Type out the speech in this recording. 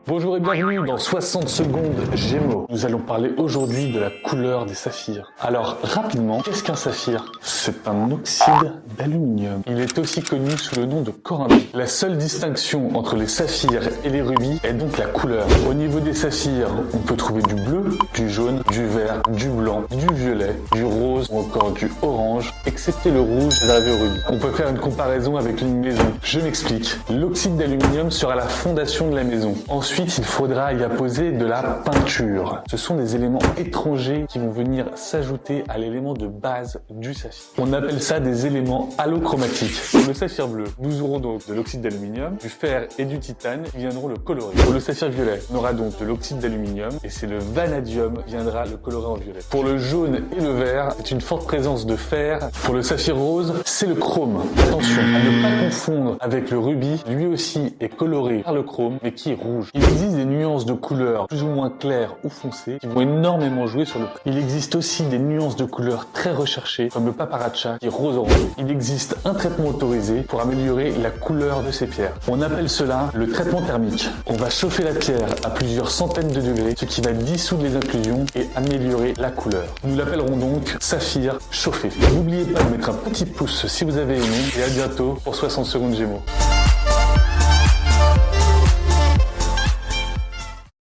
Bonjour et bienvenue dans 60 secondes Gémeaux. Nous allons parler aujourd'hui de la couleur des saphirs. Alors rapidement, qu'est-ce qu'un saphir? C'est un oxyde d'aluminium. Il est aussi connu sous le nom de corindon. La seule distinction entre les saphirs et les rubis est donc la couleur. Au niveau des saphirs, on peut trouver du bleu, du jaune, du vert, du blanc, du violet, du rose ou encore du orange, excepté le rouge réservé aux rubis. On peut faire une comparaison avec une maison. Je m'explique. L'oxyde d'aluminium sera la fondation de la maison. Ensuite, il faudra y apposer de la peinture. Ce sont des éléments étrangers qui vont venir s'ajouter à l'élément de base du saphir. On appelle ça des éléments allochromatiques. Pour le saphir bleu, nous aurons donc de l'oxyde d'aluminium, du fer et du titane qui viendront le colorer. Pour le saphir violet, on aura donc de l'oxyde d'aluminium et c'est le vanadium qui viendra le colorer en violet. Pour le jaune et le vert, c'est une forte présence de fer. Pour le saphir rose, c'est le chrome. Attention à ne pas confondre avec le rubis, lui aussi est coloré par le chrome mais qui est rouge. Il existe des nuances de couleurs plus ou moins claires ou foncées qui vont énormément jouer sur le prix. Il existe aussi des nuances de couleurs très recherchées comme le paparacha qui est rose orangé. Il existe un traitement autorisé pour améliorer la couleur de ces pierres. On appelle cela le traitement thermique. On va chauffer la pierre à plusieurs centaines de degrés, ce qui va dissoudre les inclusions et améliorer la couleur. Nous l'appellerons donc saphir chauffé. N'oubliez pas de mettre un petit pouce si vous avez aimé et à bientôt pour 60 secondes Gémeaux.